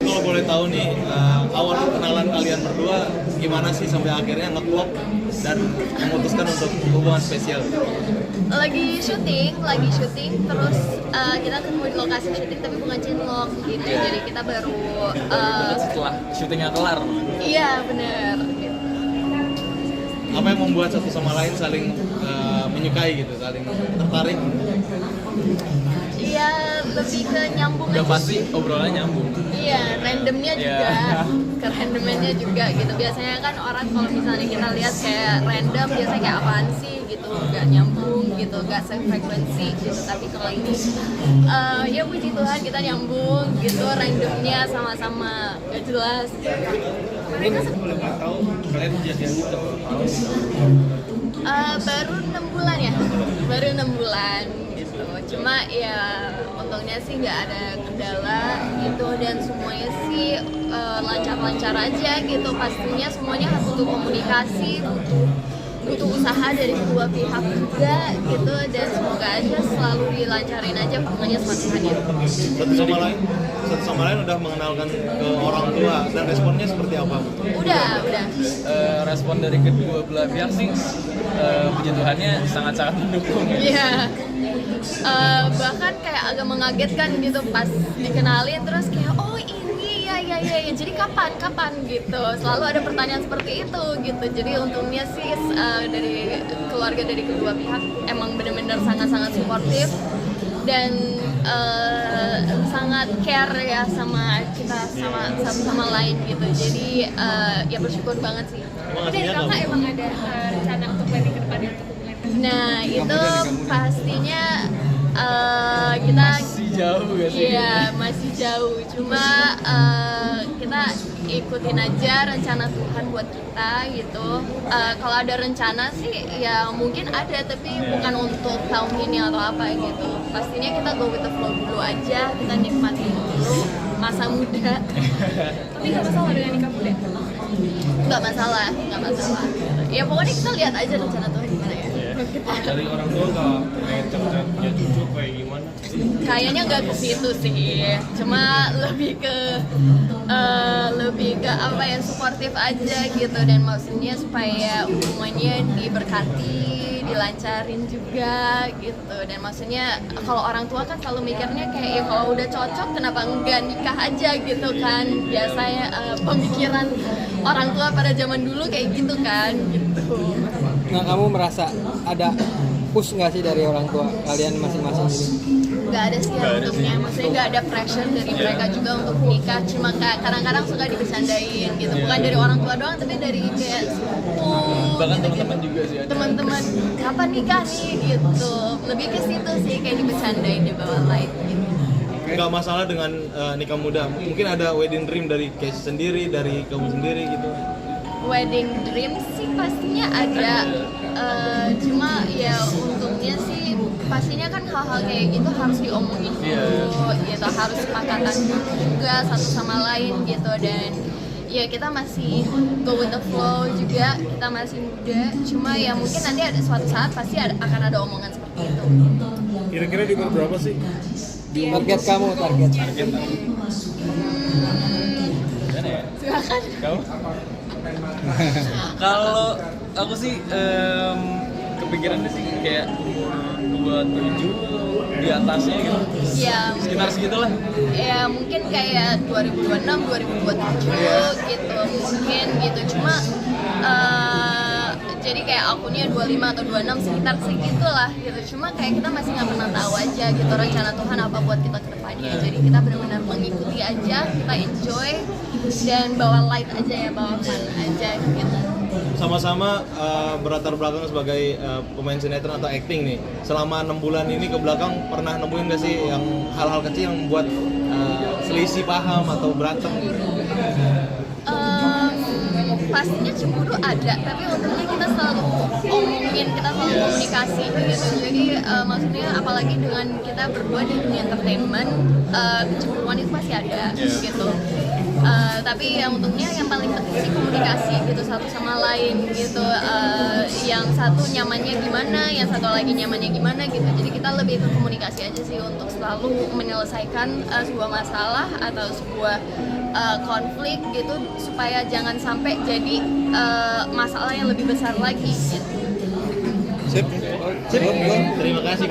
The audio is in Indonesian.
Kalau boleh tahu nih, awal kenalan kalian berdua gimana sih sampai akhirnya ngeklop dan memutuskan untuk hubungan spesial? Lagi syuting terus kita ketemu di lokasi syuting tapi bukan cinlok gitu. Jadi kita baru Setelah syutingnya kelar. iya bener gitu. Apa yang membuat satu sama lain saling menyukai gitu, saling tertarik? Iya, lebih ke nyambung Udah aja pasti sih. obrolannya nyambung. Iya, randomnya juga, kerandomannya juga gitu. Biasanya kan orang kalau misalnya kita lihat kayak random, biasanya kayak apaan sih gitu, gak nyambung gitu, gak sefrekuensi gitu. Tapi kalau ini, ya puji Tuhan kita nyambung gitu, randomnya sama-sama gak jelas. Mereka Boleh tahu kalian jadiannya udah berapa tahun? baru 6 bulan ya, baru 6 bulan gitu. Cuma ya untungnya sih nggak ada kendala gitu dan semuanya sih lancar-lancar aja gitu. Pastinya semuanya harus butuh komunikasi, butuh usaha dari kedua pihak juga gitu, dan semoga aja selalu dilancarin aja hubungannya sama Tuhan ya. Satu sama lain udah mengenalkan ke orang tua dan responnya seperti apa? Udah. Respon dari kedua belah pihak sih, puji Tuhannya sangat-sangat mendukung ya. Iya. Bahkan kayak agak mengagetkan gitu pas dikenalin terus kayak oh ini ya jadi kapan gitu, selalu ada pertanyaan seperti itu gitu. Jadi untungnya sih dari keluarga dari kedua pihak emang benar-benar sangat-sangat suportif dan sangat care ya sama kita, sama satu sama lain gitu. Jadi ya bersyukur banget sih. Dari kakak emang ada rencana untuk planning ke depannya untuk hubungan? Nah itu pastinya kita Masih jauh gak sih? iya masih jauh, cuma kita ikutin aja rencana Tuhan buat kita gitu. Kalau ada rencana sih ya mungkin ada, tapi bukan untuk tahun ini atau apa gitu. Pastinya kita go with the flow dulu aja, kita nikmatin dulu masa muda. Tapi nggak masalah dengan nikah muda? Nggak masalah. Ya pokoknya kita lihat aja rencana Tuhan gimana ya. Dari orang tua nggak pengen cepet punya cucu kayak gimana? Kayaknya nggak ke situ sih, cuma lebih ke apa ya, suportif aja gitu, dan maksudnya supaya hubungannya diberkati, dilancarin juga gitu. Dan maksudnya kalau orang tua kan selalu mikirnya kayak ya kalau udah cocok kenapa enggak nikah aja gitu kan, biasanya pemikiran orang tua pada zaman dulu kayak gitu kan gitu. Nah, kamu merasa ada push nggak sih dari orang tua kalian masing-masing ini? Nggak ada sih untungnya, maksudnya nggak ada pressure dari mereka juga untuk nikah. Cuma kadang-kadang suka dibercandain gitu, bukan dari orang tua doang tapi dari kayak Bahkan gitu, teman-teman juga sih ada. teman-teman kapan nikah nih gitu, lebih ke situ sih, kayak dibercandain di bawah light gitu. Nggak masalah dengan nikah muda, mungkin ada wedding dream dari Casey sendiri, dari kamu sendiri gitu. Wedding dream sih pastinya ada, cuma ya untungnya sih pastinya kan hal-hal kayak gitu harus diomongin dulu gitu, harus sepakatan dulu juga satu sama lain gitu. Dan ya kita masih go with the flow juga, kita masih muda, cuma ya mungkin nanti ada suatu saat pasti akan ada omongan seperti itu. Kira-kira di umur berapa sih? Target kamu, target. Gimana ya? Silakan. Kamu? Kalau aku sih kepikirannya sih kayak umur 27 di atasnya gitu. Ya, Sekitar segitulah. ya mungkin kayak 2026, 2027 gitu mungkin gitu. Cuma jadi kayak akunnya 25 atau 26 sekitar segitulah gitu. Cuma kayak kita masih nggak pernah tahu aja gitu rencana Tuhan apa buat kita ke depannya. Jadi kita benar-benar mengikuti aja, kita enjoy dan bawa light aja ya, bawa fun aja gitu. Sama-sama berlatar belakang sebagai pemain sinetron atau acting nih. Selama 6 bulan ini ke belakang pernah nemuin gak sih yang hal-hal kecil yang membuat selisih paham atau berantem? Pastinya cemburu ada, tapi untungnya kita selalu omongin, kita selalu komunikasi gitu. Jadi maksudnya apalagi dengan kita berdua di dunia entertainment, kecemburuan itu pasti ada gitu. Tapi yang untungnya yang paling penting sih komunikasi gitu, satu sama lain gitu. yang satu nyamannya gimana, yang satu lagi nyamannya gimana gitu. Jadi kita lebih ke komunikasi aja sih untuk selalu menyelesaikan sebuah masalah atau sebuah konflik gitu, supaya jangan sampai jadi masalah yang lebih besar lagi gitu. Sip. Terima kasih.